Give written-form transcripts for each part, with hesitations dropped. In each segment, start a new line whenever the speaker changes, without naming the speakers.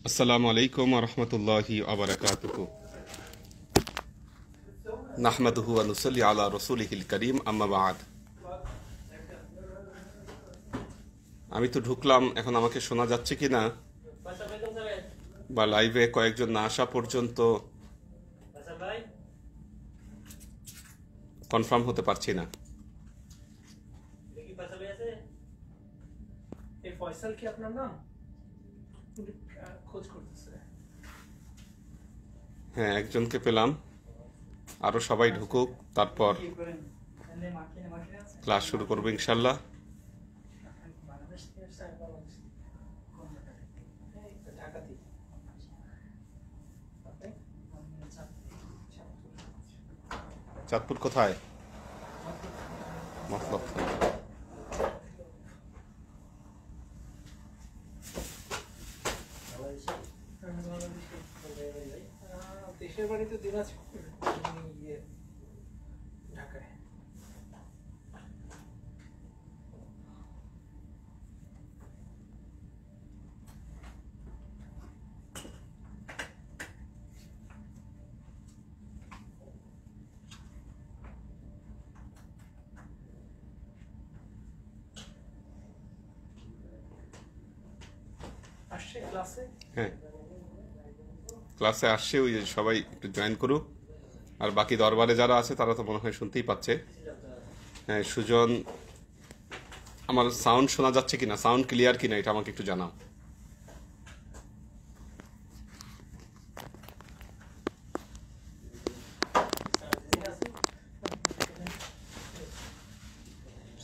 আসসালামু আলাইকুম ওয়া রাহমাতুল্লাহি ওয়া বারাকাতুহু। নাহমাদুহু ওয়া নুসাল্লি আলা রাসূলিহিল কারীম, আম্মা বা'দ। আমি তো ঢুকলাম, এখন আমাকে শোনা যাচ্ছে কিনা বা লাইভে কয়েকজন না আসা পর্যন্ত কনফার্ম হতে পারছি না।
ফয়সাল কি আপনার নাম? খোঁজ করতেছে।
হ্যাঁ, একজনকে পেলাম, আরো সবাই ঢুকুক, তারপর ক্লাস শুরু করবো ইনশাল্লাহ। চাঁদপুর কোথায়? মতলব।
দেশের বাড়ি তো দিনাজপুর, ঢাকায়। আসছে ক্লাসে?
হ্যাঁ, ক্লাসে আসছে, ওই যে সবাই একটু জয়েন করুক। আর বাকি দরবারে যারা আছে তারা তো মনে হয় শুনতেই পাচ্ছে। হ্যাঁ, সুজন, আমার সাউন্ড শোনা যাচ্ছে কিনা, সাউন্ড ক্লিয়ার কিনা, এটা আমাকে একটু জানাও।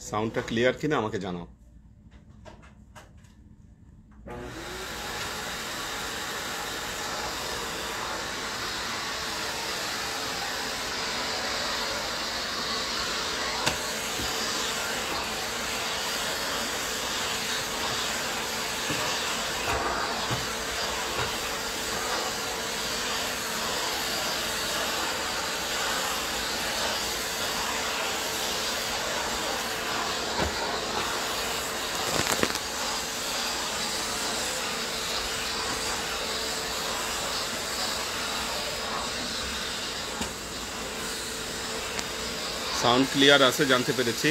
সাউন্ডটা ক্লিয়ার কিনা আমাকে জানাও। সাউন্ড ক্লিয়ার আছে জানতে পেরেছি।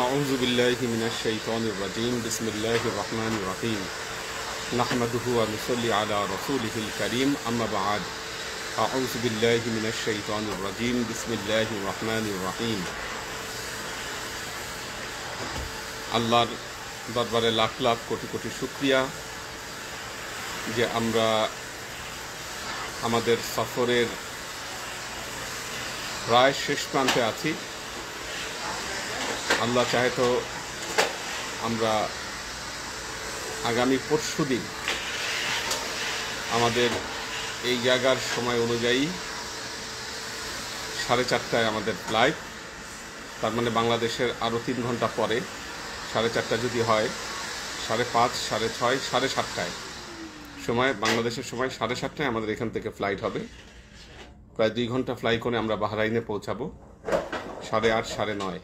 আউযু বিল্লাহি মিনাশ শাইতানির রাজীম। বিসমিল্লাহির রহমানির রহিম। নাহমাদুহু ওয়া নুসাল্লি আলা রাসূলিহিল কারীম, আম্মা বা'দ। আউযু বিল্লাহি মিনাশ শাইতানির রাজীম। বিসমিল্লাহির রহমানির রহিম। আল্লাহর দরবারে লাখ লাখ কোটি কোটি শুকরিয়া যে আমরা আমাদের সফরের প্রায় শেষ প্রান্তে আছি। আল্লাহ চাহে তো আমরা আগামী পরশুদিন আমাদের এই জায়গার সময় অনুযায়ী 4:30টায় আমাদের ফ্লাইট, তার মানে বাংলাদেশের আরও 3 ঘন্টা পরে 4:30 যদি হয়, 5:30, 6:30, 7:30টায় সময়, বাংলাদেশের সময় 7:30টায় আমাদের এখান থেকে ফ্লাইট হবে। প্রায় 2 ঘন্টা ফ্লাই করে আমরা বাহরাইনে পৌঁছাবো 8:30, 9:30।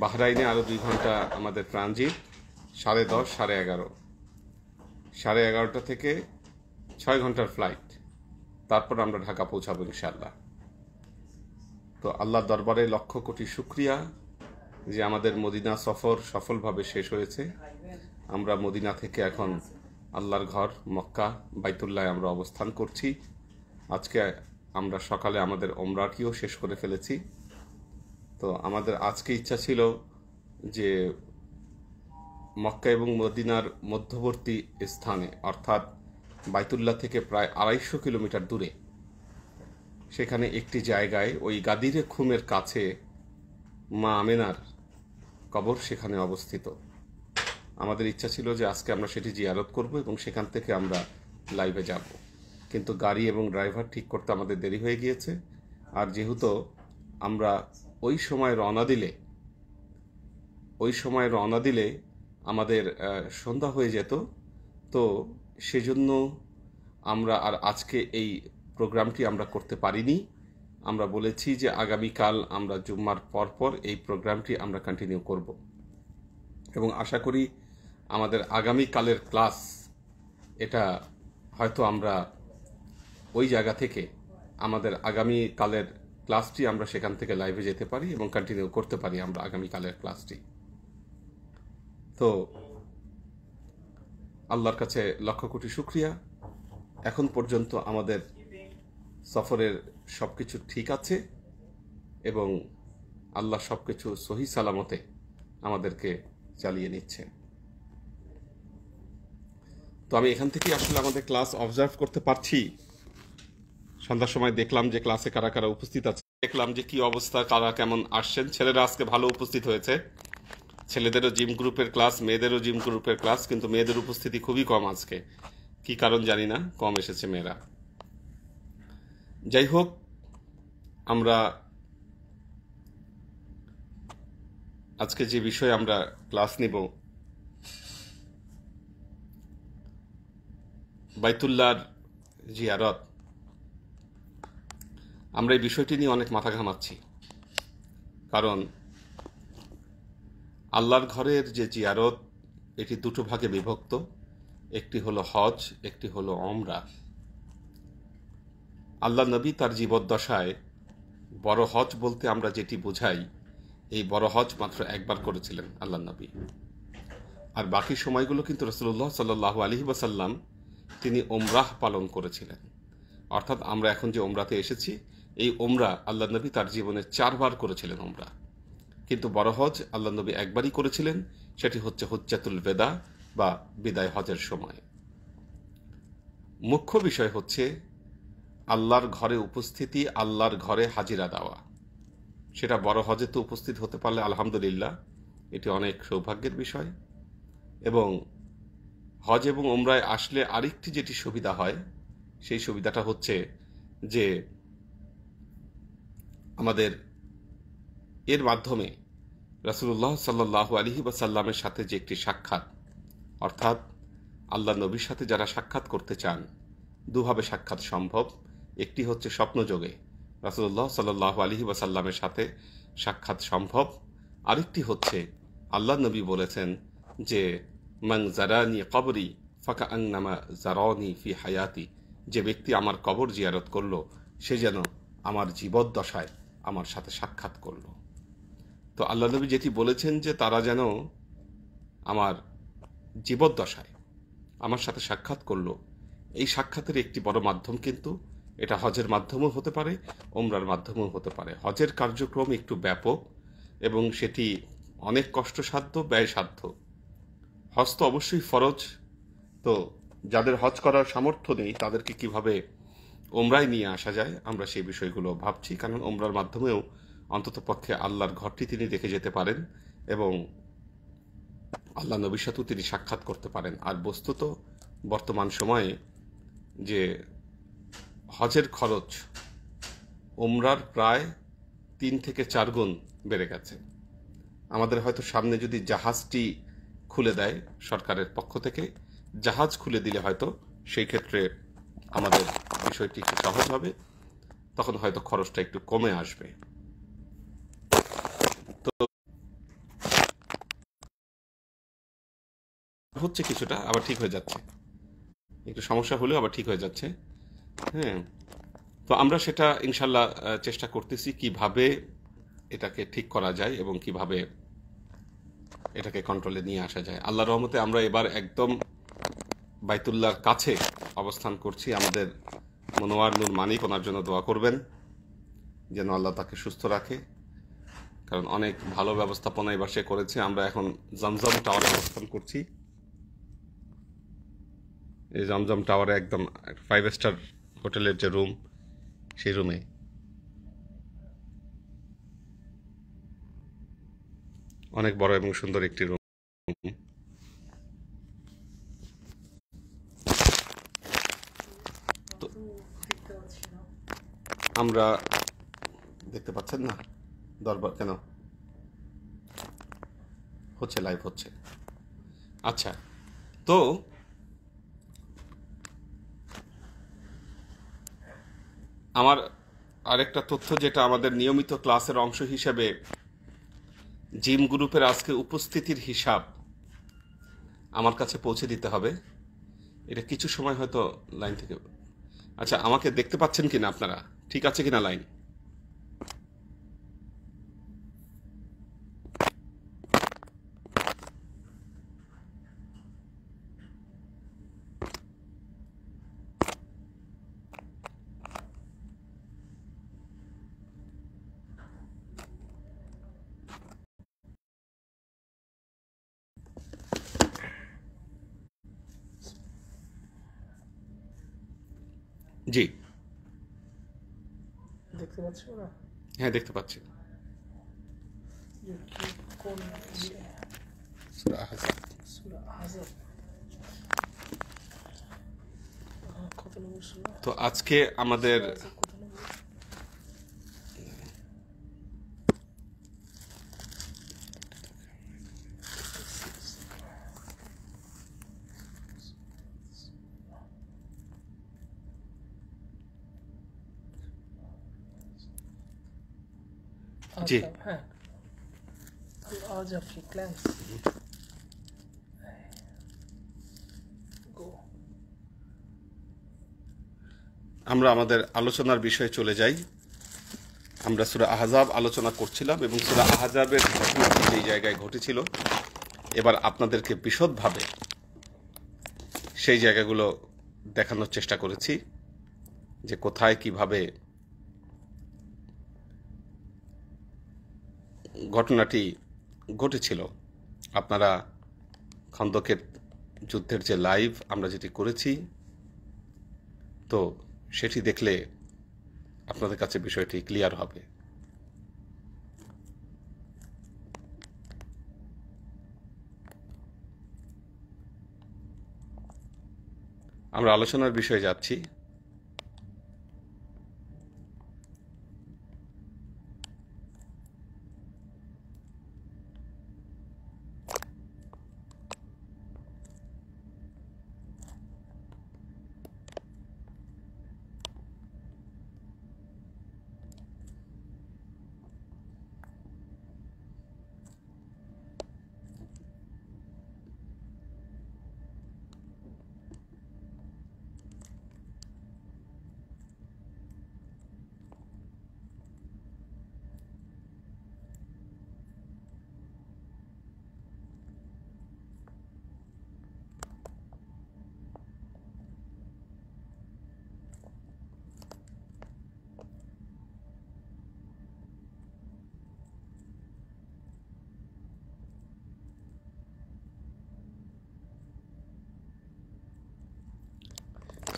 বাহরাইনে আরও 2 ঘন্টা আমাদের ট্রানজিট, 10:30, 11:30। 11:30টা থেকে 6 ঘন্টার ফ্লাইট, তারপর আমরা ঢাকা পৌঁছাবো ইনশাআল্লাহ। তো আল্লাহর দরবারে লক্ষ কোটি শুকরিয়া যে আমাদের মদিনা সফর সফলভাবে শেষ হয়েছে। আমরা মদিনা থেকে এখন আল্লাহর ঘর মক্কা বাইতুল্লাহ আমরা অবস্থান করছি। আজকে আমরা সকালে আমাদের ওমরাটিও শেষ করে ফেলেছি। তো আমাদের আজকে ইচ্ছা ছিল যে মক্কা এবং মদিনার মধ্যবর্তী স্থানে, অর্থাৎ বাইতুল্লাহ থেকে প্রায় 250 কিলোমিটার দূরে, সেখানে একটি জায়গায় ওই গাদিরে খুমের কাছে মা আমেনার কবর সেখানে অবস্থিত। আমাদের ইচ্ছা ছিল যে আজকে আমরা সেটি জিয়ারত করব এবং সেখান থেকে আমরা লাইভে যাব, কিন্তু গাড়ি এবং ড্রাইভার ঠিক করতে আমাদের দেরি হয়ে গিয়েছে। আর যেহেতু আমরা ওই সময় রওনা দিলে আমাদের সন্ধ্যা হয়ে যেত, তো সেজন্য আমরা আর আজকে এই প্রোগ্রামটি আমরা করতে পারিনি। আমরা বলেছি যে আগামীকাল আমরা জুম্মার পর এই প্রোগ্রামটি আমরা কন্টিনিউ করব এবং আশা করি আমাদের আগামীকালের ক্লাস, এটা হয়তো আমরা ওই জায়গা থেকে আমাদের আগামীকালের ক্লাসটি আমরা সেখান থেকে লাইভে যেতে পারি এবং কন্টিনিউ করতে পারি আমরা আগামীকালের ক্লাসটি। তো আল্লাহর কাছে লক্ষ কোটি শুকরিয়া, এখন পর্যন্ত আমাদের সফরের সবকিছু ঠিক আছে এবং আল্লাহ সবকিছু সহি সালামতে আমাদেরকে চালিয়ে নিচ্ছে। তো আমি এখান থেকে আসলে আমাদের ক্লাস অবজার্ভ করতে পারছি। সন্ধ্যার সময় দেখলাম যে ক্লাসে কারা কারা উপস্থিত আছে, দেখলাম যে কি অবস্থা, কারা কেমন আসছেন। ছেলেরা আজকে ভালো উপস্থিত হয়েছে, ছেলেদেরও জিম গ্রুপের ক্লাস, মেয়েদেরও জিম গ্রুপের ক্লাস, কিন্তু মেয়েদের উপস্থিতি খুবই কম আজকে, কি কারণ জানি না, কম এসেছে মেয়েরা। যাই হোক, আমরা আজকে যে বিষয়ে আমরা ক্লাস নিব, বাইতুল্লাহর জিয়ারত। আমরা এই বিষয়টি নিয়ে অনেক মাথা ঘামাচ্ছি, কারণ আল্লাহর ঘরের যে জিয়ারত, এটি দুটো ভাগে বিভক্ত। একটি হলো হজ, একটি হলো ওমরা। আল্লাহ নবী তার জীবদ্দশায় বড় হজ বলতে আমরা যেটি বোঝাই, এই বড় হজ মাত্র একবার করেছিলেন আল্লাহ নবী, আর বাকি সময়গুলো কিন্তু রাসূলুল্লাহ সাল্লাল্লাহু আলাইহি ওয়াসাল্লাম তিনি ওমরাহ পালন করেছিলেন। অর্থাৎ আমরা এখন যে ওমরাতে এসেছি, এই ওমরা আল্লাহ নবী তার জীবনে 4 বার করেছিলেন ওমরা, কিন্তু বড় হজ আল্লাহ নবী একবারই করেছিলেন, সেটি হচ্ছে হুজ্জাতুল বেদা বা বিদায় হজের সময়। মুখ্য বিষয় হচ্ছে আল্লাহর ঘরে উপস্থিতি, আল্লাহর ঘরে হাজিরা দেওয়া। সেটা বড় হজে তো উপস্থিত হতে পারলে আলহামদুলিল্লাহ, এটি অনেক সৌভাগ্যের বিষয়। এবং হজ এবং ওমরায় আসলে আরেকটি যেটি সুবিধা হয়, সেই সুবিধাটা হচ্ছে যে আমাদের এর মাধ্যমে রাসূলুল্লাহ সাল্লাল্লাহু আলাইহি ওয়াসাল্লামের সাথে যে একটি সাক্ষাৎ, অর্থাৎ আল্লাহ নবীর সাথে যারা সাক্ষাৎ করতে চান, দুভাবে সাক্ষাৎ সম্ভব। একটি হচ্ছে স্বপ্নযোগে রাসূলুল্লাহ সাল্লাল্লাহু আলাইহি ওয়াসাল্লামের সাথে সাক্ষাৎ সম্ভব, আরেকটি হচ্ছে আল্লাহ নবী বলেছেন যে মান জারানি কবরি ফাকাআন্নামা জারানি ফি হায়াতি, যে ব্যক্তি আমার কবর জিয়ারত করলো, সে যেন আমার জীবদ্দশায় আমার সাথে সাক্ষাৎ করলো। তো আল্লাহ নবী যেটি বলেছেন যে তারা যেন আমার জীবদ্দশায় আমার সাথে সাক্ষাৎ করলো, এই সাক্ষাতের একটি বড় মাধ্যম কিন্তু এটা হজের মাধ্যমেও হতে পারে, ওমরার মাধ্যমেও হতে পারে। হজের কার্যক্রম একটু ব্যাপক এবং সেটি অনেক কষ্টসাধ্য, ব্যয়সাধ্য। হজ তো অবশ্যই ফরজ, তো যাদের হজ করার সামর্থ্য নেই তাদেরকে কিভাবে ওমরায় নিয়ে আসা যায়, আমরা সেই বিষয়গুলো ভাবছি। কারণ ওমরার মাধ্যমেও অন্তত পক্ষে আল্লাহর ঘরটি তিনি দেখে যেতে পারেন এবং আল্লাহ নবীর সাথেও তিনি সাক্ষাৎ করতে পারেন। আর বস্তুত বর্তমান সময়ে যে হজের খরচ ওমরার প্রায় 3 থেকে 4 গুণ বেড়ে গেছে। আমাদের হয়তো সামনে যদি জাহাজটি খুলে দেয় সরকারের পক্ষ থেকে, জাহাজ খুলে দিলে হয়তো সেই ক্ষেত্রে আমাদের বিষয়টি একটু সহজ হবে, তখন হয়তো খরচটা একটু কমে আসবে। তো হচ্ছে কিছুটা, আবার ঠিক হয়ে যাচ্ছে, একটু সমস্যা হলেও আবার ঠিক হয়ে যাচ্ছে। হ্যাঁ, তো আমরা সেটা ইনশাল্লাহ চেষ্টা করতেছি কিভাবে এটাকে ঠিক করা যায় এবং কিভাবে এটাকে কন্ট্রোলে নিয়ে আসা যায়। আল্লাহর রহমতে আমরা এবার একদম বাইতুল্লাহর কাছে অবস্থান করছি। আমাদের মনোয়ার নূর মানিক, ওনার জন্য দোয়া করবেন যেন আল্লাহ তাকে সুস্থ রাখে, কারণ অনেক ভালো ব্যবস্থাপনা এবার সে করেছে। আমরা এখন জমজম টাওয়ারে অবস্থান করছি। এই জমজম টাওয়ারে একদম 5 স্টার হোটেলের যে রুম, সেই রুমে। অনেক বড় এবং সুন্দর একটি রুম।
তো দেখতে পাচ্ছি না।
আমরা দেখতে পাচ্ছেন না? দরবার কেন হচ্ছে? লাইভ হচ্ছে। আচ্ছা, তো আমার আরেকটা তথ্য, যেটা আমাদের নিয়মিত ক্লাসের অংশ হিসেবে জিম গ্রুপের আজকে উপস্থিতির হিসাব আমার কাছে পৌঁছে দিতে হবে। এটা কিছু সময় হয়তো লাইন থেকে, আচ্ছা আমাকে দেখতে পাচ্ছেন কিনা আপনারা? ঠিক আছে কিনা লাইন? জি,
দেখতে পাচ্ছি না।
হ্যাঁ দেখতে পাচ্ছি।
কোন
সূরা আহজাব।
সূরা আহজাব? কত নম্বর সূরা?
তো আজকে আমাদের
আহজাব কত নম্বর?
জি।
আহজাব, হ্যাঁ। আহজাব কি ক্ল্যান্স? গো।
আমরা আমাদের আলোচনার বিষয়ে চলে যাই। আমরা সূরা আহজাব আলোচনা করছিলাম এবং সূরা আহজাবের ঘটনাটি যেই জায়গায় ঘটেছিল, এবার আপনাদেরকে বিশদভাবে সেই জায়গাগুলো দেখানোর চেষ্টা করেছি, যে কোথায় কিভাবে ঘটনাটি ঘটেছিল। আপনারা খন্দকের যুদ্ধের যে লাইভ আমরা যেটি করেছি, তো সেটি দেখলে আপনাদের কাছে বিষয়টি ক্লিয়ার হবে। আমরা আলোচনার বিষয়ে যাচ্ছি।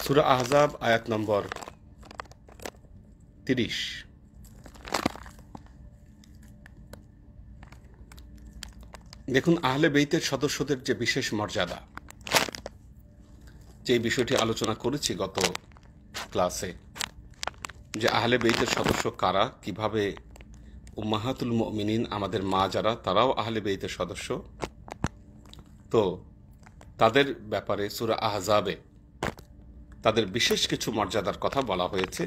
সূরা আহজাব আয়াত নম্বর 30। দেখুন, আহলে বেইতের সদস্যদের যে বিশেষ মর্যাদা, যে বিষয়টি আলোচনা করেছি গত ক্লাসে, যে আহলে বেইতের সদস্য কারা, কিভাবে উম্মাহাতুল মুমিনিন আমাদের মা যারা, তারাও আহলে বেইতের সদস্য। তো তাদের ব্যাপারে সূরা আহজাবে তাদের বিশেষ কিছু মর্যাদার কথা বলা হয়েছে।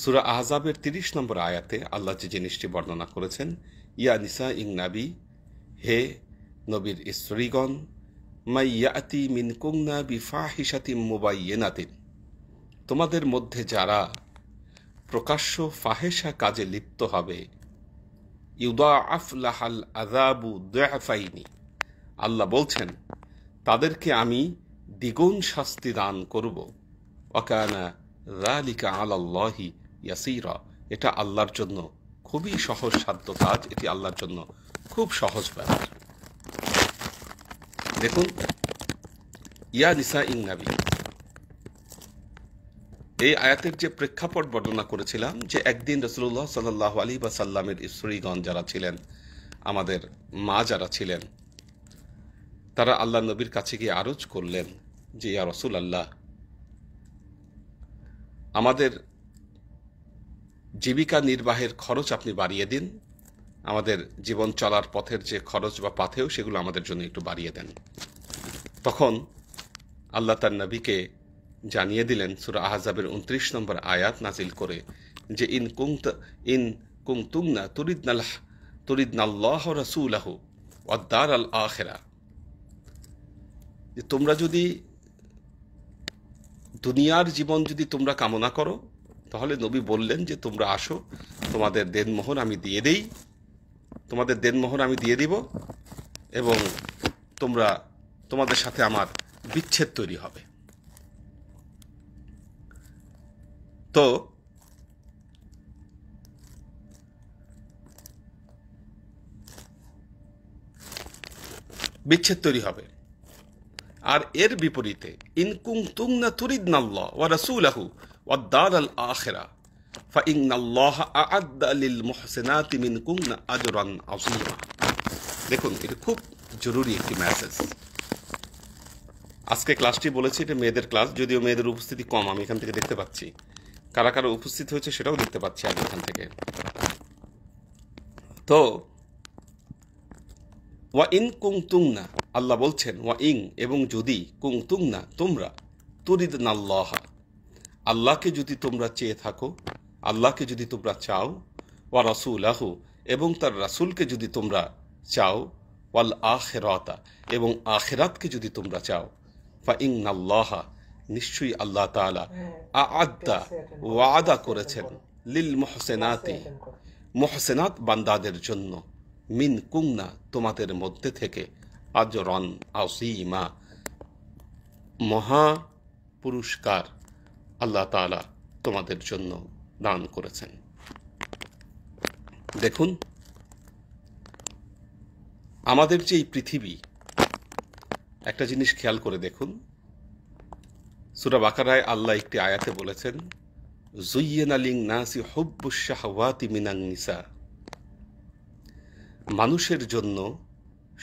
সূরা আহজাবের 30 নম্বর আয়াতে আল্লাহ যে জিনিসটি বর্ণনা করেছেন, ইয়া নিসা ইং নাবি, হে নবীর স্ত্রীগণ, মাই ইয়াতি মিনকুমনা বিফাহিশাতিম মুবাইয়িনাতিন, তোমাদের মধ্যে যারা প্রকাশ্য ফাহেশা কাজে লিপ্ত হবে, ইউদাআফ লাহাল আযাবু দু'ফাইনি, আল্লাহ বলছেন তাদেরকে আমি দ্বিগুণ শাস্তি দান করব। ওয়াকানা যালিকা আলাল্লাহি ইয়াসীরা, এটা আল্লাহর জন্য খুবই সহজ সাধ্য কাজ, এটি আল্লাহর জন্য খুব সহজ ব্যাপার। দেখুন, ইয়া নিসা ইন নবী, এই আয়াতের যে প্রেক্ষাপট বর্ণনা করেছিলাম, যে একদিন রাসূলুল্লাহ সাল্লাল্লাহু আলাইহি ওয়াসাল্লামের স্ত্রীগণ যারা ছিলেন, আমাদের মা যারা ছিলেন, তারা আল্লাহ নবীর কাছে গিয়ে আরজ করলেন যে ইয়া রাসূলুল্লাহ, আমাদের জীবিকা নির্বাহের খরচ আপনি বাড়িয়ে দিন, আমাদের জীবন চলার পথের যে খরচ বা পাথেয় সেগুলো আমাদের জন্য একটু বাড়িয়ে দেন। তখন আল্লাহ তার নবীকে জানিয়ে দিলেন সূরা আহজাবের 29 নম্বর আয়াত নাজিল করে যে ইন কুনতুমনা তুরিদনাল্লাহ ওয়া রাসূলাহু ওয়াদ দারাল আখিরা, যে তোমরা যদি দুনিয়ার জীবন যদি তোমরা কামনা করো, তাহলে নবী বললেন যে তোমরা আসো, তোমাদের দেনমোহর আমি দিয়ে দেই, তোমাদের দেনমোহর আমি দিয়ে দিব, এবং তোমাদের সাথে আমার বিচ্ছেদ তৈরি হবে। তো বিচ্ছেদ তৈরি হবে। আর এর বিপরীতে ইন কুনতুমনা তুরিদনাল্লাহ ওয়া রাসূলাহু ওয়াদ দারাল আখিরা ফাইন্নাল্লাহা আ'আদ্দা লিল মুহসিনাতি মিনকুমনা আজরান আযীমা। দেখুন, এটা খুব জরুরি একটি মেসেজ। আজকে ক্লাসটি বলেছি এটা মেয়েদের ক্লাস, যদিও মেয়েদের উপস্থিতি কম, আমি এখান থেকে দেখতে পাচ্ছি। কারা কারা উপস্থিত হয়েছে সেটাও দেখতে পাচ্ছি আমি এখান থেকে। তো ওয়া ইন কুনতুমনা, আল্লাহ বলছেন ওয়া ইন, এবং যদি, কুনতুমনা তোমরা, তুরিদনাল্লাহ আল্লাহকে যদি তোমরা চেয়ে থাকো, আল্লাহকে যদি তোমরা চাও, ওয়া রাসূলাহু এবং তার রাসূলকে যদি তোমরা চাও, ওয়াল আখিরাতা এবং আখিরাতকে যদি তোমরা চাও, ফাইন্নাল্লাহা নিশ্চয়ই আল্লাহ তাআলা আ'আদ্দা ওয়াদা করেছেন লিল মুহসিনাতি মুহসিনাত বান্দাদের জন্য, মিন কুমনা তোমাদের মধ্যে থেকে, আজরান আযীমা মহা পুরস্কার আল্লাহ তাআলা তোমাদের জন্য দান করেছেন। দেখুন, আমাদের যে এই পৃথিবী, একটা জিনিস খেয়াল করে দেখুন, সূরা বাকারায় আল্লাহ একটি আয়াতে বলেছেন যুয়্যিনা লিন-নাসি হুব্বুশ শাহাওয়াতি মিনান নিসা, মানুষের জন্য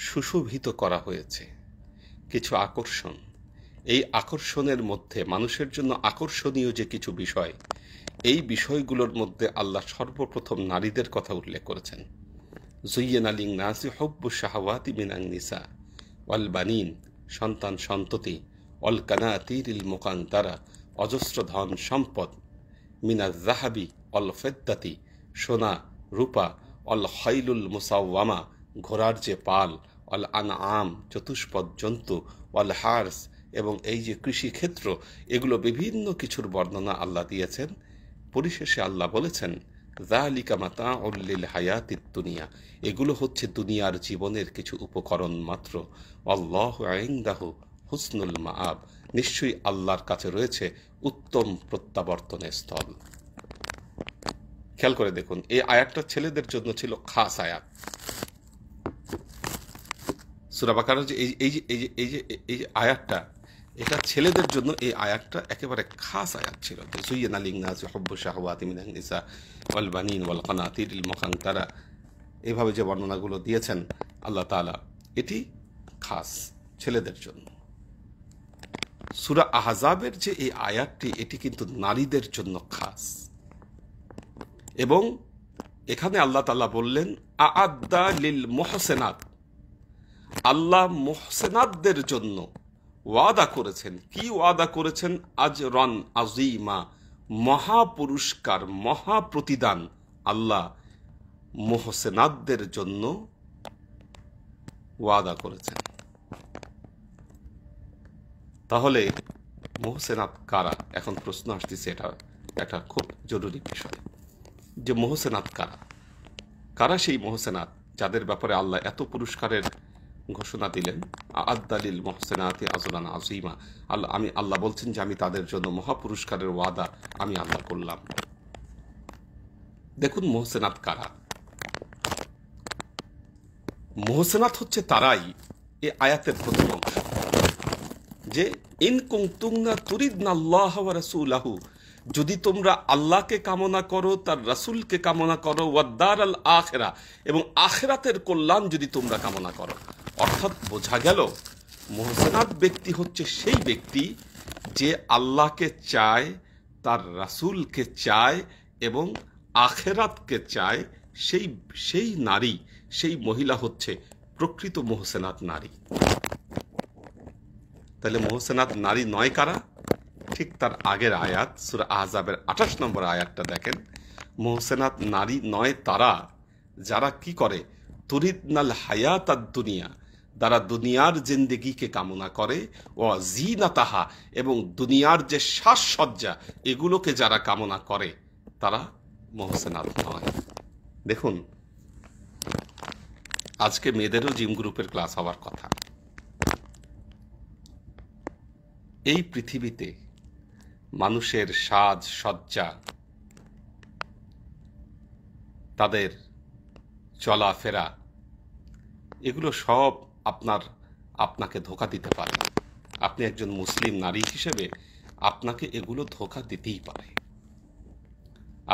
সুশোভিত করা হয়েছে কিছু আকর্ষণ। এই আকর্ষণের মধ্যে মানুষের জন্য আকর্ষণীয় যে কিছু বিষয়, এই বিষয়গুলোর মধ্যে আল্লাহ সর্বপ্রথম নারীদের কথা উল্লেখ করেছেন। যুয়্যিনা লিন-নাসি হুব্বুশ শাহাওয়াতি মিনান নিসা ওয়াল বানিন, সন্তান সন্ততি, ওয়াল কানাতিরিল মুকান্তারা, অজস্র ধন সম্পদ, মিনাজ যাহাবি ওয়াল ফিদ্দাতি, সোনা রূপা, অল খাইলুল মুসাওয়ামা, ঘোড়ার যে পাল, অল আনআম চতুষ্পদ জন্তু, অল হার্স এবং এই যে কৃষিক্ষেত্র, এগুলো বিভিন্ন কিছুর বর্ণনা আল্লাহ দিয়েছেন। পরিশেষে আল্লাহ বলেছেন যালিকা মাতাউল লিল হায়াতিদ দুনিয়া, এগুলো হচ্ছে দুনিয়ার জীবনের কিছু উপকরণ মাত্র। আল্লাহু ইনদাহু হুসনুল মাআব, নিশ্চয়ই আল্লাহর কাছে রয়েছে উত্তম প্রত্যাবর্তনের স্থল। খেয়াল করে দেখুন, এই আয়াতটা ছেলেদের জন্য ছিল খাস আয়াত। সূরা বাকারার যে এই যে আয়াতটা, এটা ছেলেদের জন্য এই আয়াতটা একেবারে খাস আয়াত ছিল। যুয়্যিনা লিন-নাসি হুব্বুশ শাহাওয়াতি মিনান নিসা ওয়াল বানিন ওয়াল কানাতিরিল মুকান্তারা, এইভাবে যে বর্ণনাগুলো দিয়েছেন আল্লাহ তাআলা, এটি খাস ছেলেদের জন্য। সূরা আহজাবের যে এই আয়াতটি, এটি কিন্তু নারীদের জন্য খাস। এবং এখানে আল্লাহ তাআলা বললেন আ'আদ্দা লিল মুহসিনাত, আল্লাহ মুহসিনাতদের জন্য ওয়াদা করেছেন। কি ওয়াদা করেছেন? আজরান আযীমা, মহা পুরস্কার, মহা প্রতিদান আল্লাহ মুহসিনাতদের জন্য ওয়াদা করেছেন। তাহলে মুহসিনাত কারা? এখন প্রশ্ন আসতেছে, এটা একটা খুব জরুরি বিষয় যে মুহসিনাত কারা? কারা সেই মুহসিনাত যাদের ব্যাপারে আল্লাহ এত পুরস্কারের ঘোষণা দিলেন, আদ্দালিল মুহসিনাতি আজরান আযীমা। আল্লাহ বলছেন যে আমি তাদের জন্য মহাপুরস্কারের ওয়াদা আমি আল্লাহ করলাম। দেখুন মুহসিনাত কারা। মুহসিনাত হচ্ছে তারাই, এই আয়াতের প্রথম অংশ, যে ইন কুনতুন্না তুরিদনা আল্লাহ ওয়া রাসূলাহু, যদি তোমরা আল্লাহকে কামনা করো, তার রাসূলকে কামনা করো, ওয়াদ-দার আল আখিরা, এবং আখিরাতের কল্যাণ যদি তোমরা কামনা করো। অর্থাৎ বোঝা গেল মুহসিনাত ব্যক্তি হচ্ছে সেই ব্যক্তি যে আল্লাহকে চায়, তার রাসূলকে চায় এবং আখিরাতকে চায়। সেই নারী, সেই মহিলা হচ্ছে প্রকৃত মুহসিনাত নারী। তাহলে মুহসিনাত নারী নয় কারা? ঠিক তার আগের আয়াত সূরা আহজাবের 28 নম্বর আয়াতটা দেখেন। মুহসিনাত নারী নয় তারা যারা কি করে, তুরিদনাল হায়াতাদ দুনিয়া, যারা দুনিয়ার জিন্দেগিকে কামনা করে, ও জিনাতাহা, এবং দুনিয়ার যে সাজসজ্জা এগুলোকে যারা কামনা করে, তারা মুহসিনাত নয়। দেখুন, আজকে মেয়েদেরও জিম গ্রুপের ক্লাস হওয়ার কথা। এই পৃথিবীতে মানুষের সাজ সজ্জা, তাদের চলাফেরা, এগুলো সব আপনাকে ধোঁকা দিতে পারে। আপনি একজন মুসলিম নারী হিসেবে আপনাকে এগুলো ধোঁকা দিতেই পারে।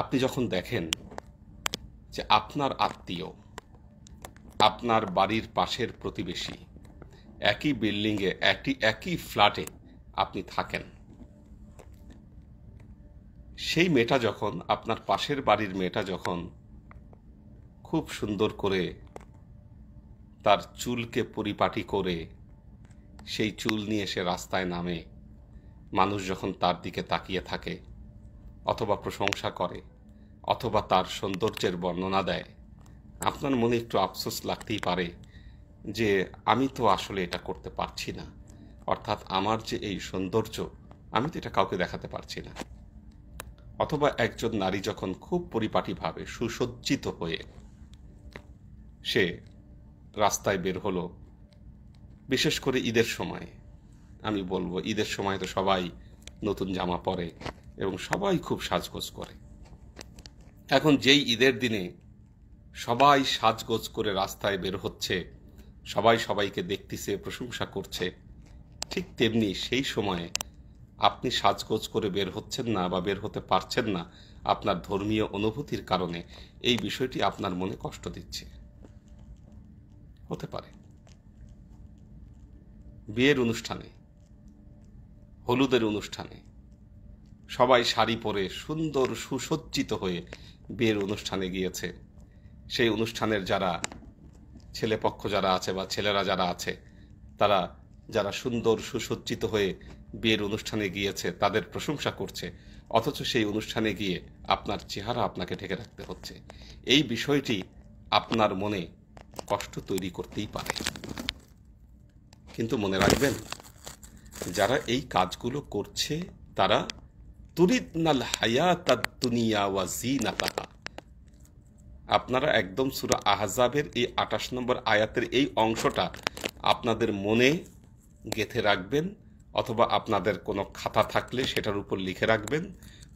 আপনি যখন দেখেন যে আপনার আত্মীয়, আপনার বাড়ির পাশের প্রতিবেশী, একই বিল্ডিংয়ে একই ফ্ল্যাটে আপনি থাকেন, সেই মেয়েটা যখন, আপনার পাশের বাড়ির মেয়েটা যখন খুব সুন্দর করে তার চুলকে পরিপাটি করে সেই চুল নিয়ে সে রাস্তায় নামে, মানুষ যখন তার দিকে তাকিয়ে থাকে, অথবা প্রশংসা করে, অথবা তার সৌন্দর্যের বর্ণনা দেয়, আপনার মনে একটু আফসোস লাগতেই পারে যে আমি তো আসলে এটা করতে পারছি না। অর্থাৎ আমার যে এই সৌন্দর্য, আমি তো এটা কাউকে দেখাতে পারছি না। অথবা একজন নারী যখন খুব পরিপাটিভাবে সুসজ্জিত হয়ে সে রাস্তায় বের হলো, বিশেষ করে ঈদের সময়, আমি বলবো ঈদের সময় তো সবাই নতুন জামা পরে এবং সবাই খুব সাজগোজ করে। এখন যেই ঈদের দিনে সবাই সাজগোজ করে রাস্তায় বের হচ্ছে, সবাই সবাইকে দেখতেছে, প্রশংসা করছে, ঠিক তেমনি সেই সময়ে আপনি সাজগোজ করে বের হচ্ছেন না বা বের হতে পারছেন না, আপনার ধর্মীয় অনুভূতির কারণে এই বিষয়টি আপনার মনে কষ্ট দিচ্ছে। হতে পারে বিয়ের অনুষ্ঠানে, হলুদের অনুষ্ঠানে সবাই শাড়ি পরে সুন্দর সুসজ্জিত হয়ে বিয়ের অনুষ্ঠানে গিয়েছে। সেই অনুষ্ঠানের যারা ছেলেপক্ষ যারা আছে বা ছেলেরা যারা আছে, তারা যারা সুন্দর সুসজ্জিত হয়ে বিয়ের অনুষ্ঠানে গিয়েছে তাদের প্রশংসা করছে, অথচ সেই অনুষ্ঠানে গিয়ে আপনার চেহারা আপনাকে ঢেকে রাখতে হচ্ছে। এই বিষয়টি আপনার মনে কষ্ট তৈরি করতেই পারে। কিন্তু মনে রাখবেন, যারা এই কাজগুলো করছে তারা তুরিদনাল হায়াতাদ দুনিয়া ওয়া জিনাতাহা। আপনারা একদম সূরা আহজাবের এই 28 নম্বর আয়াতের এই অংশটা আপনাদের মনে গেঁথে রাখবেন, অথবা আপনাদের কোনো খাতা থাকলে সেটার উপর লিখে রাখবেন,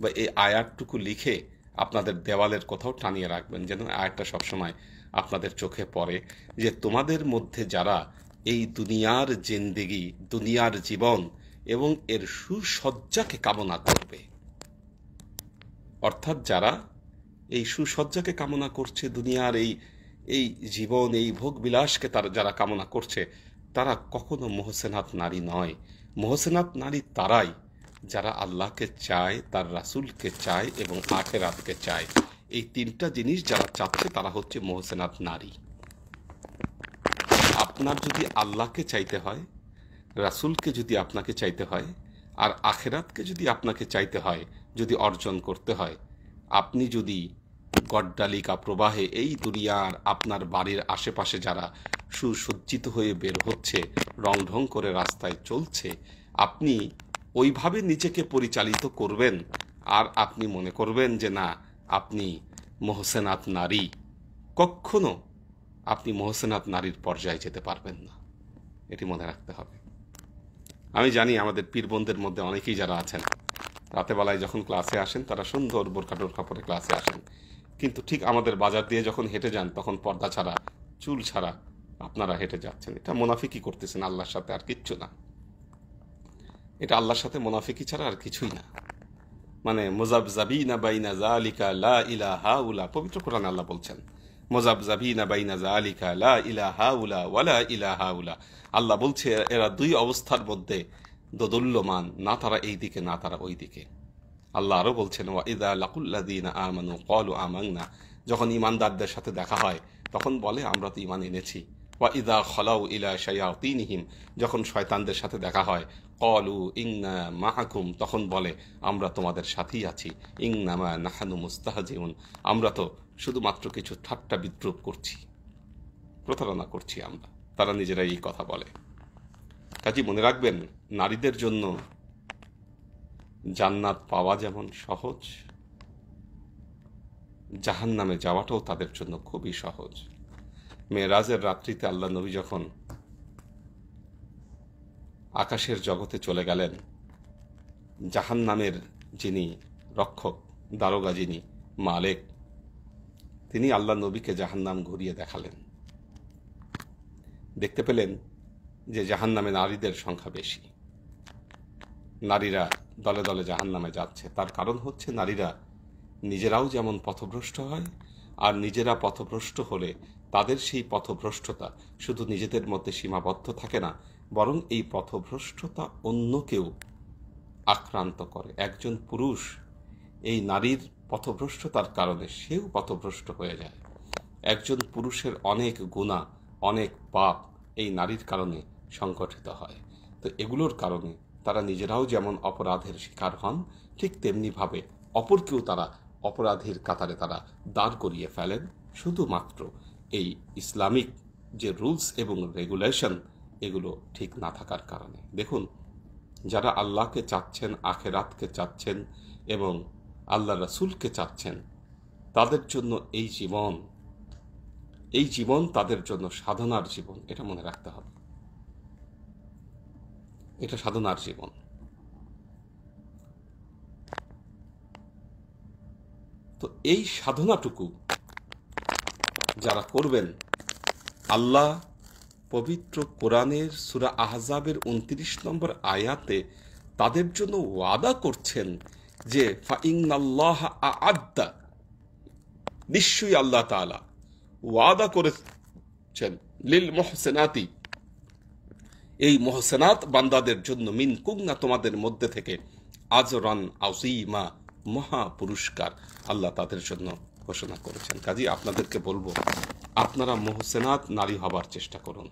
বা এই আয়াতটুকু লিখে আপনাদের দেওয়ালের কোথাও টানিয়ে রাখবেন, যেন আয়াতটা সবসময় আপনাদের চোখে পড়ে, যে তোমাদের মধ্যে যারা এই দুনিয়ার জিন্দেগি, দুনিয়ার জীবন এবং এর সুসজ্জাকে কামনা করবে, অর্থাৎ যারা এই সুসজ্জাকে কামনা করছে, দুনিয়ার এই জীবন, এই ভোগ বিলাসকে যারা কামনা করছে, তারা কখনো মুহসিনাত নারী নয়। মুহসিনাত নারী তারাই যারা আল্লাহকে চায়, তার রাসূলকে চায় এবং আখিরাতকে চায়। এই তিনটা জিনিস যারা চাচ্ছে তারা হচ্ছে মুহসিনাত নারী। আপনার যদি আল্লাহকে চাইতে হয়, রাসূলকে যদি আপনাকে চাইতে হয়, আর আখিরাতকে যদি আপনাকে চাইতে হয়, যদি অর্জন করতে হয়, আপনি যদি গড্ডালিকা প্রবাহে এই দুনিয়ার আপনার বাড়ির আশেপাশে যারা সুসজ্জিত হয়ে বের হচ্ছে, রং ঢং করে রাস্তায় চলছে, আপনি ওইভাবে নিজেকে পরিচালিত করবেন, আর আপনি মনে করবেন যে না আপনি মুহসিনাত নারী, কখনো আপনি মুহসিনাত নারীর পর্যায়ে যেতে পারবেন না। এটি মনে রাখতে হবে। আমি জানি আমাদের পীর বোনদের মধ্যে অনেকেই যারা আছেন রাতেবেলায় যখন ক্লাসে আসেন তারা সুন্দর বোরকা টোরকা পরে ক্লাসে আসেন, কিন্তু ঠিক আমাদের বাজার দিয়ে যখন হেঁটে যান তখন পর্দা ছাড়া, চুল ছাড়া আপনারা হেঁটে যাচ্ছেন। এটা মুনাফিকি করতেছেন আল্লাহর সাথে, আর কিচ্ছু না। এটা আল্লাহর সাথে মুনাফিকি ছাড়া আর কিছুই না। মানে মুযাবযাবিনা বাইনা যালিকা লা ইলাহা উলা, পবিত্র কোরআনে আল্লাহ বলছেন মুযাবযাবিনা বাইনা যালিকা লা ইলাহা উলা ওয়ালা ইলাহা উলা। আল্লাহ বলছে এরা দুই অবস্থার মধ্যে দোদুল্যমান, না তারা এই দিকে না তারা ওই দিকে। আল্লাহ আরো বলছেন ওয়া ইযা লাকুল্লাযীনা আমানু ক্বালু আমান্না, যখন ঈমানদারদের সাথে দেখা হয় তখন বলে আমরা তো ঈমান এনেছি। ওয়া ইযা খালাউ ইলা শায়াতিনহিম, যখন শয়তানদের সাথে দেখা হয় ক্বালু ইন্না মাআকুম, তখন বলে আমরা তোমাদের সাথেই আছি। ইন্নামা নাহনু মুস্তাহজিউন, আমরা তো শুধুমাত্র কিছু ঠাট্টা বিদ্রূপ করছি, প্রতারণা করছি আমরা। তারা নিজেরাই এই কথা বলে। কাজী মনে রাখবেন, নারীদের জন্য জান্নাত পাওয়া যেমন সহজ, জাহান্নামে যাওয়াটাও তাদের জন্য খুবই সহজ। মেরাজের রাত্রিতে আল্লাহ নবী যখন আকাশের জগতে চলে গেলেন, জাহান্নামের যিনি রক্ষক, দারোগা যিনি মালেক, তিনি আল্লাহ নবীকে জাহান্নাম ঘুরিয়ে দেখালেন। দেখতে পেলেন যে জাহান্নামে নারীদের সংখ্যা বেশি, নারীরা দলে দলে জাহান্নামে যাচ্ছে। তার কারণ হচ্ছে নারীরা নিজেরাও যেমন পথভ্রষ্ট হয়, আর নিজেরা পথভ্রষ্ট হলে তাদের সেই পথভ্রষ্টতা শুধু নিজেদের মধ্যে সীমাবদ্ধ থাকে না, বরং এই পথভ্রষ্টতা অন্যকেও আক্রান্ত করে। একজন পুরুষ এই নারীর পথভ্রষ্টতার কারণে সেও পথভ্রষ্ট হয়ে যায়। একজন পুরুষের অনেক গুনাহ, অনেক পাপ এই নারীর কারণে সংগঠিত হয়। তো এগুলোর কারণে তারা নিজেরাও যেমন অপরাধের শিকার হন, ঠিক তেমনিভাবে অপরকেও তারা অপরাধীর কাতারে তারা দাঁড় করিয়ে ফেলেন, শুধুমাত্র এই ইসলামিক যে রুলস এবং রেগুলেশন এগুলো ঠিক না থাকার কারণে। দেখুন, যারা আল্লাহকে চাচ্ছেন, আখেরাতকে চাচ্ছেন এবং আল্লাহ রাসূলকে চাচ্ছেন, তাদের জন্য এই জীবন তাদের জন্য সাধনার জীবন। এটা মনে রাখতে হবে, এটা সাধনার জীবন। তো এই সাধনাটুকু যারা করবেন, আল্লাহ পবিত্র কোরআনের সূরা আহজাবের 29 নম্বর আয়াতে তাদের জন্য ওয়াদা করছেন যে ফাইন্নাল্লাহা আ'আদ্দা, নিশ্চয়ই আল্লাহ তাআলা ওয়াদা করেছেন লিল মুহসিনাতি, এই মুহসিনাত বান্দাদের জন্য, মিনকুন্না তোমাদের মধ্যে থেকে, আজরান আযীমা, মহা পুরস্কার আল্লাহ তাদের জন্য ঘোষণা করেছেন। কাজী আপনাদেরকে বলবো, আপনারা মুহসিনাত নারী হবার চেষ্টা করুন।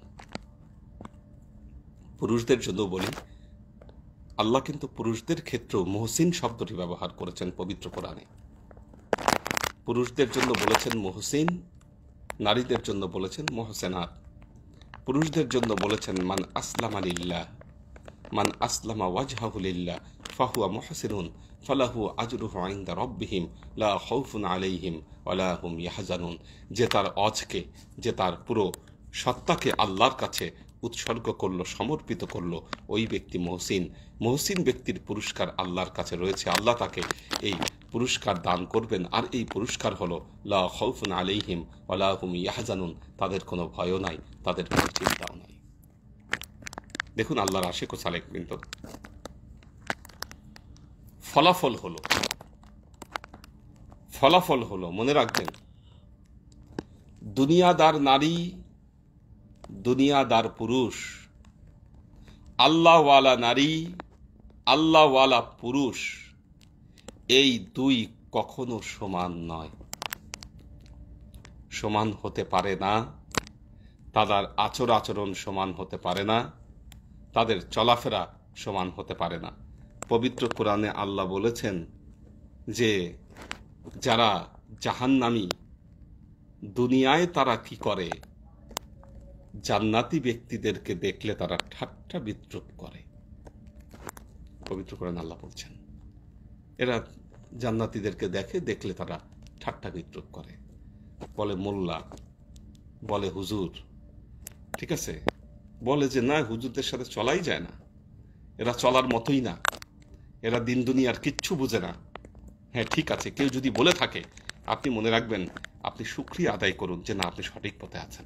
পুরুষদের জন্য বলি, আল্লাহ কিন্তু পুরুষদের ক্ষেত্রেও মুহসিন শব্দটি ব্যবহার করেছেন পবিত্র কোরআনে। পুরুষদের জন্য বলেছেন মুহসিন, নারীদের জন্য বলেছেন মুহসিনাত। পুরুষদের জন্য বলেছেন মান আসলামা লিল্লাহ, মান আসলামা ওয়াজহাহু লিল্লাহ ফাহুয়া মুহসিনুন ফালাহু আজরুহু ইনদা রাব্বিহিম লা খাউফুন আলাইহিম ওয়ালা হুম ইয়াহজানুন। যে তার অজকে, যে তার পুরো সত্তাকে আল্লাহর কাছে উৎসর্গ করলো, সমর্পিত করলো, ওই ব্যক্তি মুহসিন। মুহসিন ব্যক্তির পুরস্কার আল্লাহর কাছে রয়েছে, আল্লাহ তাকে এই পুরস্কার দান করবেন। আর এই পুরস্কার হলো লা খাউফুন আলাইহিম ওয়ালা হুম ইয়াহজানুন, তাদের কোনো ভয়ও নাই, তাদের কোনো চিন্তাও নাই। দেখুন, আল্লাহর আশিক ও সালেক বিন্দু, ফলাফল হলো মনে রাখবেন, দুনিয়াদার নারী, দুনিয়াদার পুরুষ, আল্লাহওয়ালা নারী, আল্লাহওয়ালা পুরুষ, এই দুই কখনো সমান নয়, সমান হতে পারে না। তাদের আচরণ সমান হতে পারে না, তাদের চলাফেরা সমান হতে পারে না। পবিত্র কোরআনে আল্লাহ বলেছেন যে যারা জাহান্নামী, দুনিয়ায় তারা কি করে, জান্নাতি ব্যক্তিদেরকে দেখলে তারা ঠাট্টা বিদ্রূপ করে। পবিত্র কোরআনে আল্লাহ বলছেন এরা জান্নাতীদেরকে দেখলে তারা ঠাট্টা বিদ্রূপ করে, বলে মোল্লা, বলে হুজুর, ঠিক আছে, বলে যে না, হুজুরদের সাথে চলাই যায় না, এরা চলার মতোই না, এরা দিন দুনিয়ার কিচ্ছু বুঝে না। হ্যাঁ, ঠিক আছে, কেউ যদি বলে থাকে, আপনি মনে রাখবেন, আপনি শুকরিয়া আদায় করুন যে না, আপনি সঠিক পথে আছেন।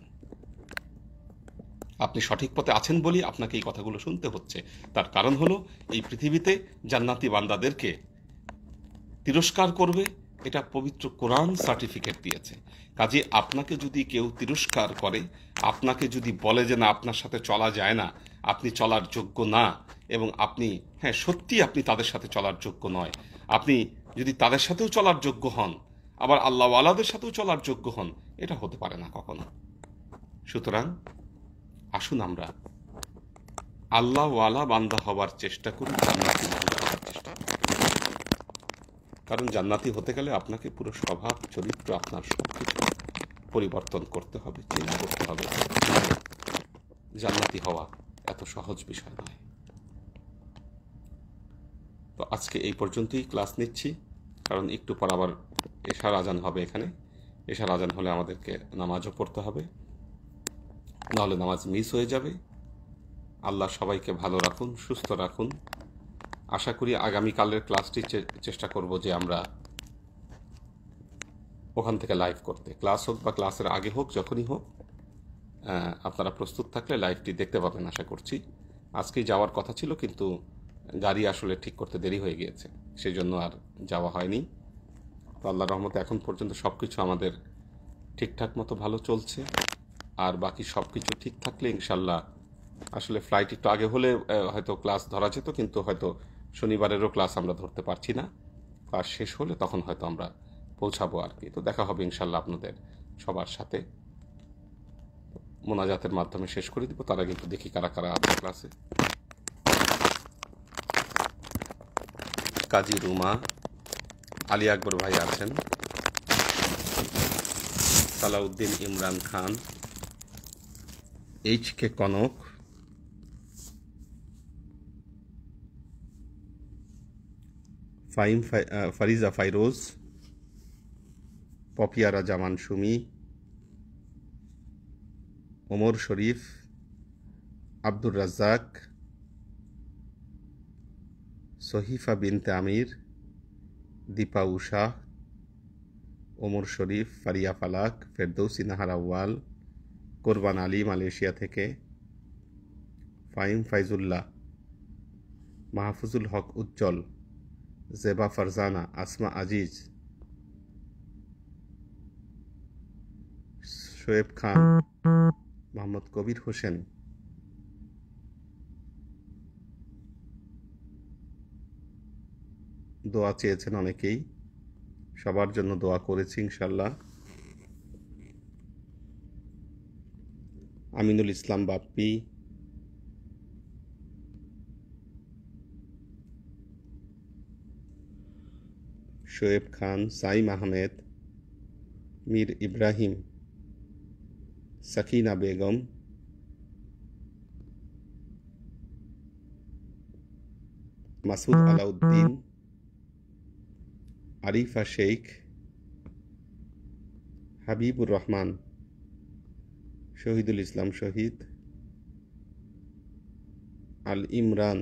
আপনি সঠিক পথে আছেন বলেই আপনাকে এই কথাগুলো শুনতে হচ্ছে। তার কারণ হলো, এই পৃথিবীতে জান্নাতি বান্দাদেরকে তিরস্কার করবে, এটা পবিত্র কোরআন সার্টিফিকেট দিয়েছে। কাজে আপনাকে যদি কেউ তিরস্কার করে, আপনাকে যদি বলে যে না, আপনার সাথে চলা যায় না, আপনি চলার যোগ্য না, এবং আপনি, হ্যাঁ সত্যি আপনি তাদের সাথে চলার যোগ্য নয়, আপনি যদি তাদের সাথেও চলার যোগ্য হন, আবার আল্লাহওয়ালাদের সাথেও চলার যোগ্য হন, এটা হতে পারে না কখনো। সুতরাং আসুন আমরা আল্লাহওয়ালা বান্দা হবার চেষ্টা করি, জান্নাতি বান্দা হবার চেষ্টা করি। কারণ জান্নাতি হতে গেলে আপনাকে পুরো স্বভাব চরিত্র, আপনার সবকিছু পরিবর্তন করতে হবে, চেঞ্জ করতে হবে। জান্নাতি হওয়া এত সহজ বিষয় নয়। তো আজকে এই পর্যন্তই ক্লাস নিচ্ছি, কারণ একটু পর আবার এশার আজান হবে। এখানে এশার আজান হলে আমাদেরকে নামাজও পড়তে হবে, নাহলে নামাজ মিস হয়ে যাবে। আল্লাহ সবাইকে ভালো রাখুন, সুস্থ রাখুন। আশা করি আগামীকালের ক্লাসটি চেষ্টা করব যে আমরা ওখান থেকে লাইভ করতে, ক্লাস হোক বা ক্লাসের আগে হোক, যখনই হোক, আপনারা প্রস্তুত থাকলে লাইভটি দেখতে পাবেন আশা করছি। আজকেই যাওয়ার কথা ছিল, কিন্তু গাড়ি আসলে ঠিক করতে দেরি হয়ে গিয়েছে, সেই জন্য আর যাওয়া হয়নি। তো আল্লাহর রহমতে এখন পর্যন্ত সব কিছু আমাদের ঠিকঠাক মতো ভালো চলছে। আর বাকি সব কিছু ঠিক থাকলে ইনশাল্লাহ, আসলে ফ্লাইট একটু আগে হলে হয়তো ক্লাস ধরা যেত, কিন্তু হয়তো শনিবারেরও ক্লাস আমরা ধরতে পারছি না। ক্লাস শেষ হলে তখন হয়তো আমরা পৌঁছাবো আর কি। তো দেখা হবে ইনশাল্লাহ আপনাদের সবার সাথে। মোনাজাতের মাধ্যমে শেষ করে দিব, তারা কিন্তু দেখি কারা কারা আছে ক্লাসে। কাজী রুমা, আলী আকবর ভাই আছেন, সালাউদ্দিন ইমরান খান, এইচ.কে কনক, ফারিজা ফাইরোজ, পপিয়ারা জামান সুমি, ওমর শরীফ, আব্দুর রাজ্জাক, সহিফা বিনতে আমির, দীপা উষা, ওমর শরীফ, ফারিয়া ফালাক, ফেরদৌসি নাহার আউয়াল, কোরবান আলী মালয়েশিয়া থেকে, ফাইম ফাইজুল্লাহ, মাহফুজুল হক উজ্জ্বল, জেবা ফারজানা, আসমা আজিজ, শোয়েব খান, মোহাম্মদ কবির হোসেন, দোয়া চেয়েছেন অনেকেই, সবার জন্য দোয়া করেছি ইনশাল্লাহ। আমিনুল ইসলাম বাপ্পি, শোয়েব খান, সাইম আহমেদ, মীর ইব্রাহিম, সাকিনা বেগম, মাসুদ আলাউদ্দিন, আরিফা শেখ, হাবিবুর রহমান, শহীদুল ইসলাম শহীদ, আল ইমরান,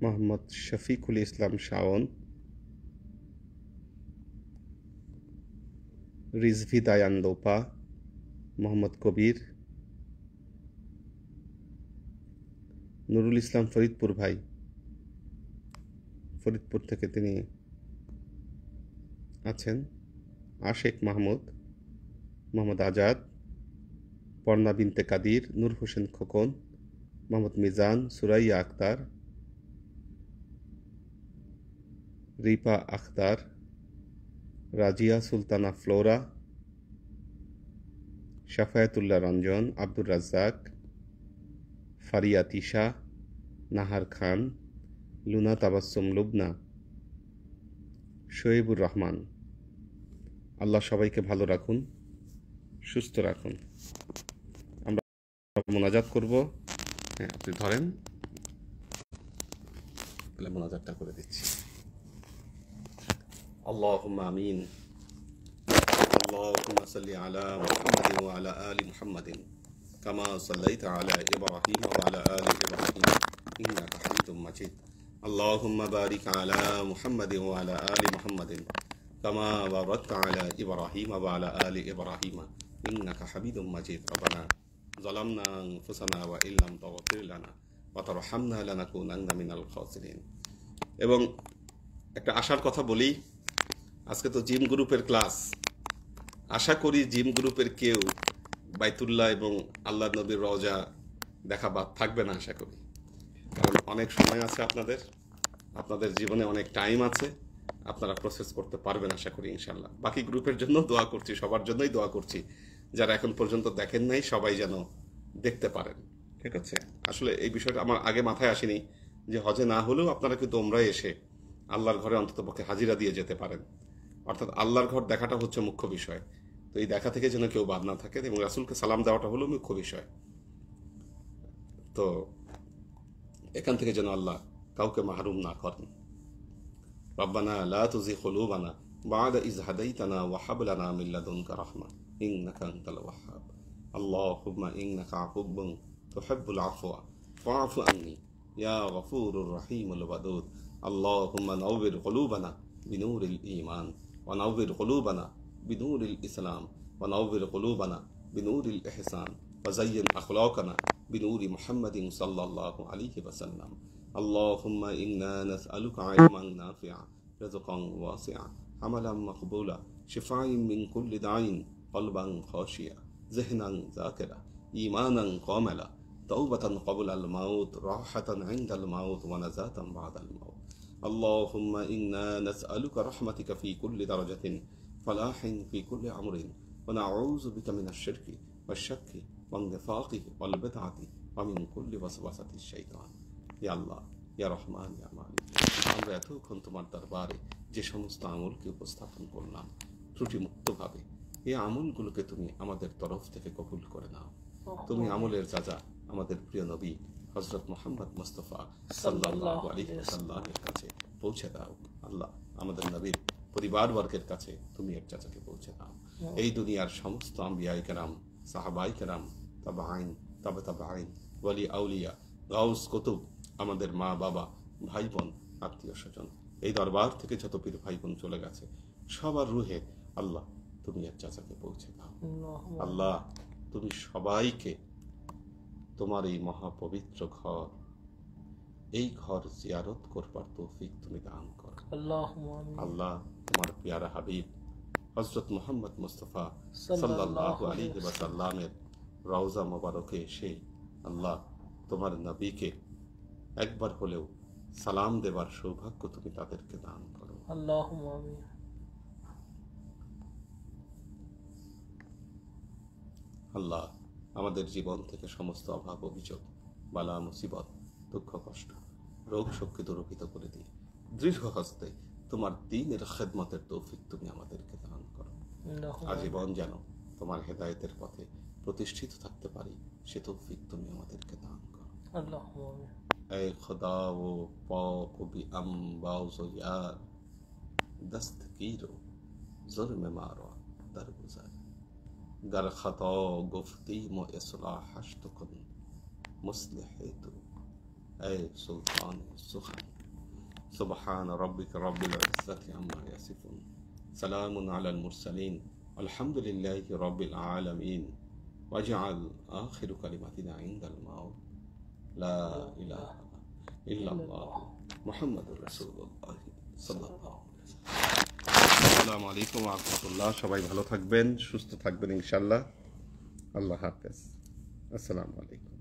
মোহাম্মদ শফিকুল ইসলাম শাওন, রিজভি দায়ান লোপা, মোহাম্মদ কবির, নুরুল ইসলাম ফরিদপুর ভাই, ফরিদপুর থেকে তিনি আছেন, আশেক মাহমুদ, মোহাম্মদ আজাদ, পর্ণা বিনতে কাদির, নূর হোসেন খোকন, মোহাম্মদ মিজান, সুরাইয়া আক্তার, রিপা আখতার, রাজিয়া সুলতানা ফ্লোরা, শাফায়াতুল্লাহ রঞ্জন, আব্দুর রাজ্জাক, ফারিয়া তিশা, নাহার খান, লুনা তাবাসসুম লুবনা, শোয়েবুর রহমান। আল্লাহ সবাইকে ভালো রাখুন, সুস্থ রাখুন। আমরা মোনাজাত করব। হ্যাঁ, আপনি ধরেন, তাহলে মোনাজাতটা করে দিচ্ছি। اللهم آمين. اللهم صل على محمد وعلى آل محمد كما صليت على إبراهيم وعلى آل إبراهيم إنك حميد مجيد. اللهم بارك على محمد وعلى آل محمد كما باركت على إبراهيم وعلى آل إبراهيم إنك حميد مجيد. ربنا ظلمنا أنفسنا وإن لم تغفر لنا وترحمنا لنكونن من الخاسرين. এবং একটা আশার কথা বলি, আজকে তো জিম গ্রুপের ক্লাস। আশা করি জিম গ্রুপের কেউ বাইতুল্লাহ এবং আল্লাহ নবীর রওজা দেখা বাদ থাকবে না, আশা করি। কারণ অনেক সময় আছে আপনাদের জীবনে অনেক টাইম আছে, আপনারা প্রসেস করতে পারবেন আশা করি ইনশাল্লাহ। বাকি গ্রুপের জন্য দোয়া করছি, সবার জন্যই দোয়া করছি। যারা এখন পর্যন্ত দেখেন নাই সবাই যেন দেখতে পারেন, ঠিক আছে? আসলে এই বিষয়টা আমার আগে মাথায় আসেনি যে হজে না হলেও আপনারা কিন্তু ওমরায় এসে আল্লাহর ঘরে অন্ততপক্ষে হাজিরা দিয়ে যেতে পারেন। অর্থাৎ আল্লাহর ঘর দেখাটা হচ্ছে মুখ্য বিষয়। তো এই দেখা থেকে যেন কেউ বাদ না থাকে, এবং রাসূলকে সালাম দেওয়াটা হলো মুখ্য বিষয়। তো এখান থেকে যেন আল্লাহ কাউকে মাহরুম না করেন। রব্বানা লা তুযিগ কুলুবানা বা'দা ইয হাদাইতানা ওয়া হাব লানা মিন লাদুনকা রাহমা ইন্নাকা আনতাল ওয়াহ্হাব। আল্লাহুম্মা ইন্নাকা আফুব্বুন তুহিব্বুল আফওয়া ফা'ফু আন্নী ইয়া গফুরুর রহিমুল ওয়াদুদ। আল্লাহুম্মা নাওবির কুলুবানা বিনূরিল ঈমান ওয়া নাওবির কুলুবানা বিনূরিল ইসলাম ওয়া নাওবির কুলুবানা বিনূরিল ইহসান ওয়া যায়্যিন আখলাকানা বিনূরি মুহাম্মাদিন সাল্লাল্লাহু আলাইহি ওয়াসাল্লাম। আল্লাহুম্মা ইন্না নাসআলুকা ইলমান নাফিআ রিজকান ওয়াসিআ আমালান মাকবুলা শিফাআন মিন কুল্লি দাইন কলবান খাশিয়া যিহনান যাকিরা ঈমানান কামিলা তাওবাতান ক্বাবলাল মাউত রাহাতান ইনদাল মাউত ওয়া নাজাতান বা'দাল মাউত। আল্লাহুম্মা ইন্না নাসআলুকা রাহমাতিকা ফি কুল্লি দারাজাতিন ফালাহিন ফি কুল্লি আমরিন ওয়া নাউযু বিকা মিনাশ শিরকি ওয়াশ শাক্কি ওয়ান নিফাকি ওয়াল বিদআতি ওয়া মিন কুল্লি ওয়াসওয়াসাতিশ শাইতান। ইয়া আল্লাহ, ইয়া রহমান, ইয়া মালিক, আমরা এতক্ষণ তোমার দরবারে যে সমস্ত আমলকে উপস্থাপন করলাম ত্রুটিমুক্তভাবে, এই আমলগুলোকে তুমি আমাদের তরফ থেকে কবুল করে নাও। তুমি আমলের যাজা আমাদের প্রিয় নবী হযরত মুহাম্মদ মুস্তাফা সাল্লাল্লাহু আলাইহি ওয়াসাল্লামের কাছে পৌঁছে দাও। আল্লাহ, আমাদের নবীর পরিবারবর্গের কাছে তুমি এর চাচাকে পৌঁছে দাও। এই দুনিয়ার সমস্ত আম্বিয়ায়ে কেরাম, সাহাবায়ে কেরাম, তাবাঈন, তাবাঈন, ওয়ালি আউলিয়া, গাউস, কুতুব, আমাদের মা বাবা, ভাই বোন, আত্মীয় স্বজন, এই দরবার থেকে যত পীর ভাই বোন চলে গেছে সবার রুহে আল্লাহ তুমি এর চাচাকে পৌঁছে দাও। আল্লাহ, তুমি সবাইকে তোমার এই মহাপবিত্র ঘর, এই ঘর জিয়ারত করবার তৌফিক তুমি দান করো। আল্লাহ, তোমার প্যারা হাবিব হযরত মুহাম্মদ মুস্তাফা সাল্লাল্লাহু আলাইহি ওয়াসাল্লামের রওজা মোবারকে এসে আল্লাহ তোমার নবীকে একবার হলেও সালাম দেবার সৌভাগ্য তুমি তাদেরকে দান করো।
আল্লাহুম্মা আমিন।
আল্লাহ, আমাদের জীবন থেকে সমস্ত অভাব, অভিযোগ, বালা, মুসিবত, দুঃখ, কষ্ট, রোগ শোককে দূরীভূত করে দিয়ে দৃঢ় হস্তে তোমার দ্বীনের খেদমতের তৌফিক তুমি আমাদেরকে দান করো। আজীবন যেন তোমার হেদায়েতের পথে প্রতিষ্ঠিত থাকতে পারি, সে তৌফিক তুমি আমাদেরকে দান করো।
আল্লাহুম্মা আমিন।
এ খোদা ও পাক বি আমবাউজ ইয়ার দস্তগীরো জুরমে মারো দরগুজার گر خطا گفتیم و اصلاحش تو کن مصلح تو ای سلطان سخن. سبحان ربك رب العزة عما يصفون سلام على المرسلين الحمد لله رب العالمين واجعل آخر كلمتنا عند الموت لا إله إلا الله محمد رسول الله صلى الله عليه وسلم. আসসালামু আলাইকুম ওয়া রাহমাতুল্লাহ। সবাই ভালো থাকবেন, সুস্থ থাকবেন ইনশাআল্লাহ। আল্লাহ হাফেজ। আসসালামু আলাইকুম।